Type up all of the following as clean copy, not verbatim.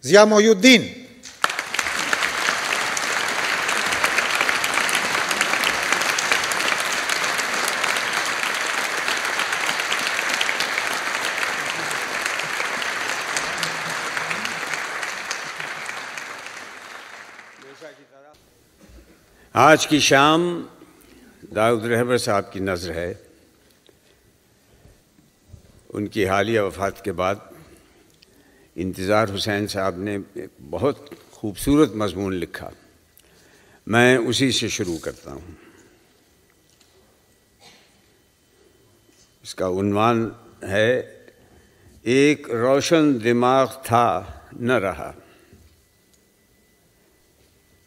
ضیاء محی الدین، آج کی شام داؤد رہبر صاحب کی نظر ہے۔ ان کی حالیہ وفات کے بعد انتظار حسین صاحب نے بہت خوبصورت مضمون لکھا، میں اسی سے شروع کرتا ہوں۔ اس کا عنوان ہے ایک روشن دماغ تھا نہ رہا۔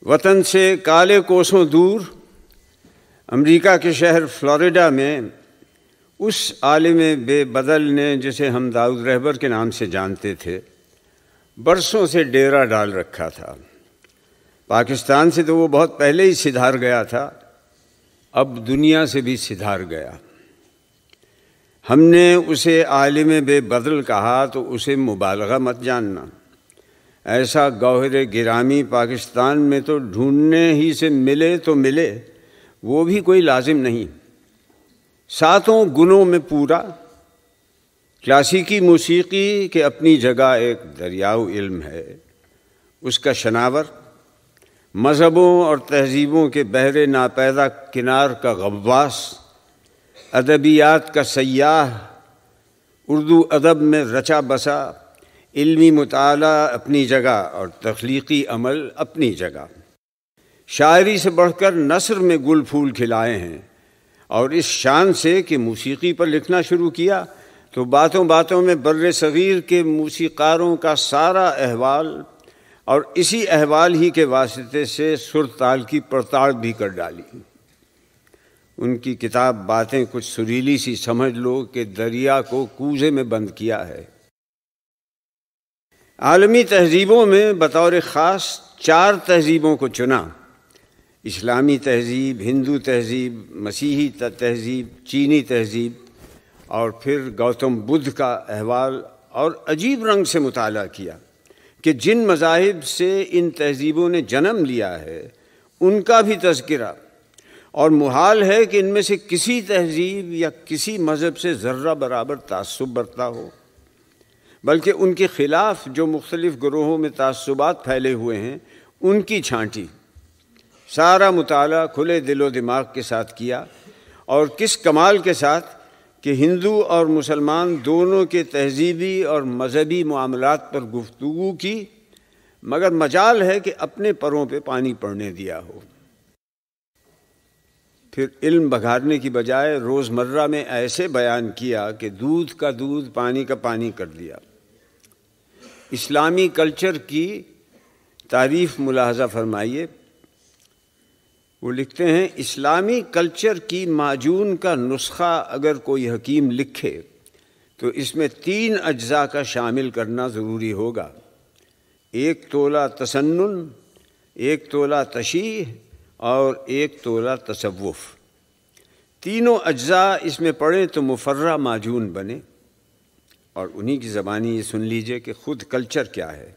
وطن سے کالے کوسوں دور امریکہ کے شہر فلوریڈا میں اس عالم بے بدل نے، جسے ہم داؤد رہبر کے نام سے جانتے تھے، برسوں سے ڈیرا ڈال رکھا تھا۔ پاکستان سے تو وہ بہت پہلے ہی سدھار گیا تھا، اب دنیا سے بھی سدھار گیا۔ ہم نے اسے عالم بے بدل کہا تو اسے مبالغہ مت جاننا۔ ایسا گوہر گرامی پاکستان میں تو ڈھونڈنے ہی سے ملے تو ملے، وہ بھی کوئی لازم نہیں۔ ساتوں گنوں میں پورا، کلاسیکی موسیقی کے اپنی جگہ ایک دریاؤ علم ہے، اس کا شناور مذہبوں اور تہذیبوں کے بحر ناپیدا کنار کا غواص، ادبیات کا سیاح، اردو ادب میں رچا بسا، علمی مطالعہ اپنی جگہ اور تخلیقی عمل اپنی جگہ۔ شاعری سے بڑھ کر نثر میں گل پھول کھلائے ہیں، اور اس شان سے کہ موسیقی پر لکھنا شروع کیا تو باتوں باتوں میں بر صغیر کے موسیقاروں کا سارا احوال اور اسی احوال ہی کے واسطے سے سر تال کی پڑتال بھی کر ڈالی۔ ان کی کتاب باتیں کچھ سریلی سی سمجھ لو کہ دریا کو کوزے میں بند کیا ہے۔ عالمی تہذیبوں میں بطور خاص 4 تہذیبوں کو چنا: اسلامی تہذیب، ہندو تہذیب، مسیحی تہذیب، چینی تہذیب، اور پھر گوتم بدھ کا احوال، اور عجیب رنگ سے مطالعہ کیا کہ جن مذاہب سے ان تہذیبوں نے جنم لیا ہے ان کا بھی تذکرہ، اور محال ہے کہ ان میں سے کسی تہذیب یا کسی مذہب سے ذرہ برابر تعصب برتا ہو، بلکہ ان کے خلاف جو مختلف گروہوں میں تعصبات پھیلے ہوئے ہیں ان کی چھانٹی۔ سارا مطالعہ کھلے دل و دماغ کے ساتھ کیا، اور کس کمال کے ساتھ کہ ہندو اور مسلمان دونوں کے تہذیبی اور مذہبی معاملات پر گفتگو کی، مگر مجال ہے کہ اپنے پروں پہ پانی پڑنے دیا ہو۔ پھر علم بگھارنے کی بجائے روزمرہ میں ایسے بیان کیا کہ دودھ کا دودھ، پانی کا پانی کر دیا۔ اسلامی کلچر کی تعریف ملاحظہ فرمائیے، وہ لکھتے ہیں اسلامی کلچر کی معجون کا نسخہ اگر کوئی حکیم لکھے تو اس میں 3 اجزاء کا شامل کرنا ضروری ہوگا: 1 تولہ تسنن، 1 تولہ تشیع اور 1 تولہ تصوف۔ تینوں اجزاء اس میں پڑھیں تو مفرہ معجون بنے۔ اور انہی کی زبانی یہ سن لیجئے کہ خود کلچر کیا ہے۔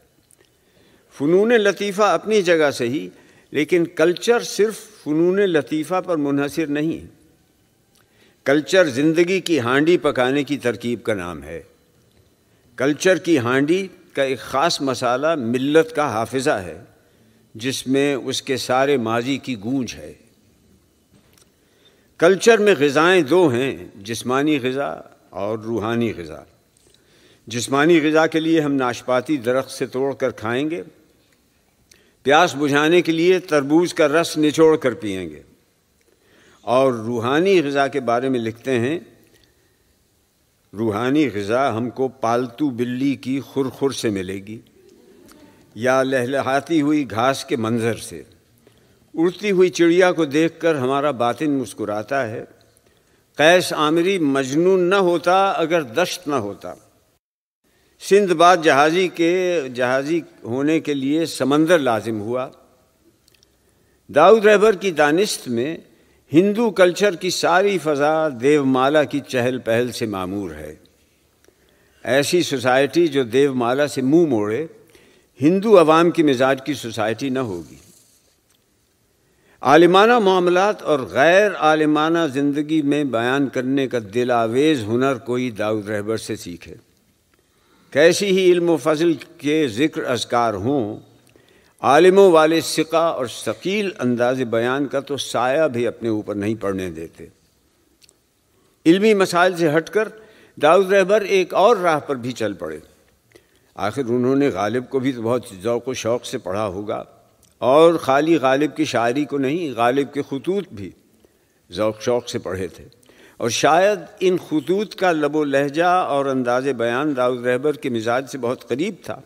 فنون لطیفہ اپنی جگہ صحیح، لیکن کلچر صرف فنون لطیفہ پر منحصر نہیں۔ کلچر زندگی کی ہانڈی پکانے کی ترکیب کا نام ہے۔ کلچر کی ہانڈی کا ایک خاص مسالہ ملت کا حافظہ ہے، جس میں اس کے سارے ماضی کی گونج ہے۔ کلچر میں غذائیں 2 ہیں، جسمانی غذا اور روحانی غذا۔ جسمانی غذا کے لیے ہم ناشپاتی درخت سے توڑ کر کھائیں گے، پیاس بجھانے کے لیے تربوز کا رس نچوڑ کر پئیں گے، اور روحانی غذا کے بارے میں لکھتے ہیں روحانی غذا ہم کو پالتو بلی کی خرخر سے ملے گی، یا لہلہاتی ہوئی گھاس کے منظر سے۔ اڑتی ہوئی چڑیا کو دیکھ کر ہمارا باطن مسکراتا ہے۔ قیس عامری مجنون نہ ہوتا اگر دشت نہ ہوتا۔ سندھ باد جہازی ہونے کے لیے سمندر لازم ہوا۔ داؤد رہبر کی دانست میں ہندو کلچر کی ساری فضا دیو مالا کی چہل پہل سے معمور ہے۔ ایسی سوسائٹی جو دیو مالا سے منہ موڑے ہندو عوام کی مزاج کی سوسائٹی نہ ہوگی۔ عالمانہ معاملات اور غیر عالمانہ زندگی میں بیان کرنے کا دل آویز ہنر کوئی داؤد رہبر سے سیکھے۔ کیسی ہی علم و فضل کے ذکر اذکار ہوں، عالموں والے ثقہ اور ثقیل انداز بیان کا تو سایہ بھی اپنے اوپر نہیں پڑنے دیتے۔ علمی مسائل سے ہٹ کر داؤد رہبر ایک اور راہ پر بھی چل پڑے۔ آخر انہوں نے غالب کو بھی تو بہت ذوق و شوق سے پڑھا ہوگا، اور خالی غالب کی شاعری کو نہیں، غالب کے خطوط بھی ذوق شوق سے پڑھے تھے، اور شاید ان خطوط کا لب و لہجہ اور انداز بیان داؤد رہبر کے مزاج سے بہت قریب تھا۔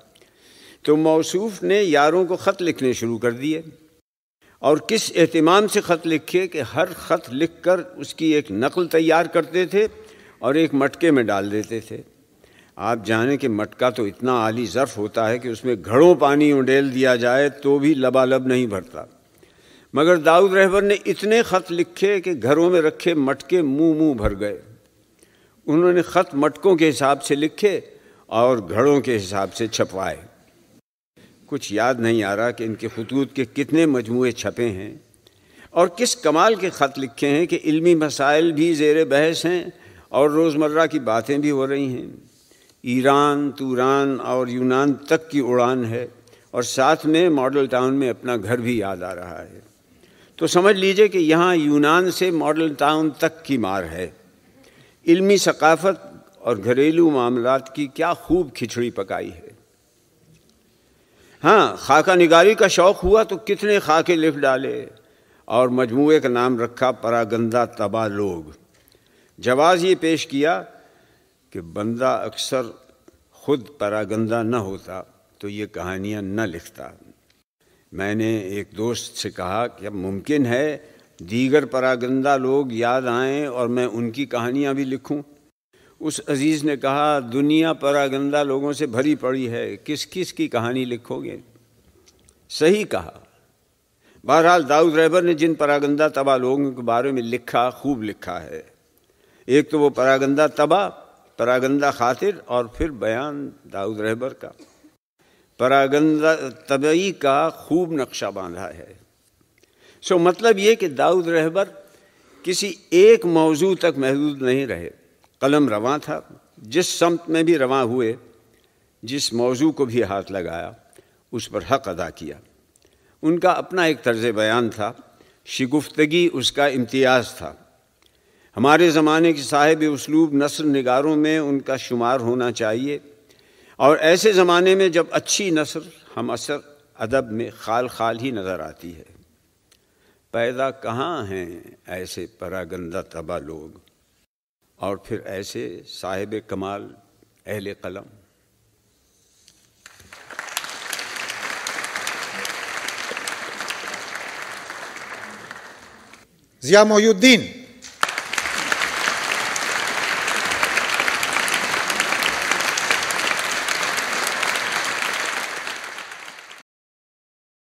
تو موصوف نے یاروں کو خط لکھنے شروع کر دیے، اور کس اہتمام سے خط لکھے کہ ہر خط لکھ کر اس کی ایک نقل تیار کرتے تھے اور ایک مٹکے میں ڈال دیتے تھے۔ آپ جانیں کہ مٹکا تو اتنا عالی ظرف ہوتا ہے کہ اس میں گھڑوں پانی اڈیل دیا جائے تو بھی لبالب نہیں بھرتا، مگر داؤد رہبر نے اتنے خط لکھے کہ گھروں میں رکھے مٹکے منہ بھر گئے۔ انہوں نے خط مٹکوں کے حساب سے لکھے اور گھڑوں کے حساب سے چھپوائے۔ کچھ یاد نہیں آ رہا کہ ان کے خطوط کے کتنے مجموعے چھپے ہیں، اور کس کمال کے خط لکھے ہیں کہ علمی مسائل بھی زیر بحث ہیں اور روزمرہ کی باتیں بھی ہو رہی ہیں۔ ایران، توران اور یونان تک کی اڑان ہے، اور ساتھ میں ماڈل ٹاؤن میں اپنا گھر بھی یاد آ رہا ہے۔ تو سمجھ لیجئے کہ یہاں یونان سے ماڈل ٹاؤن تک کی مار ہے۔ علمی ثقافت اور گھریلو معاملات کی کیا خوب کھچڑی پکائی ہے۔ ہاں، خاکہ نگاری کا شوق ہوا تو کتنے خاکے لکھ ڈالے، اور مجموعے کا نام رکھا پراگندہ طبع لوگ۔ جواز یہ پیش کیا کہ بندہ اکثر خود پراگندہ نہ ہوتا تو یہ کہانیاں نہ لکھتا۔ میں نے ایک دوست سے کہا کہ اب ممکن ہے دیگر پراگندہ لوگ یاد آئیں اور میں ان کی کہانیاں بھی لکھوں؟ اس عزیز نے کہا، دنیا پراگندہ لوگوں سے بھری پڑی ہے، کس کس کی کہانی لکھو گے؟ صحیح کہا۔ بہرحال داؤد رہبر نے جن پراگندہ طبع لوگوں کے بارے میں لکھا، خوب لکھا ہے۔ ایک تو وہ پراگندہ طبع، پراگندہ خاطر، اور پھر بیان داؤد رہبر کا۔ پراگندہ طبعی کا خوب نقشہ باندھا ہے۔ مطلب یہ کہ داؤد رہبر کسی ایک موضوع تک محدود نہیں رہے، قلم رواں تھا، جس سمت میں بھی رواں ہوئے، جس موضوع کو بھی ہاتھ لگایا اس پر حق ادا کیا۔ ان کا اپنا ایک طرز بیان تھا، شگفتگی اس کا امتیاز تھا۔ ہمارے زمانے کے صاحب اسلوب نثر نگاروں میں ان کا شمار ہونا چاہیے، اور ایسے زمانے میں جب اچھی نثر ہم اثر ادب میں خال خال ہی نظر آتی ہے۔ پیدا کہاں ہیں ایسے پراگندہ طبع لوگ، اور پھر ایسے صاحب کمال اہل قلم۔ ضیاء محی الدین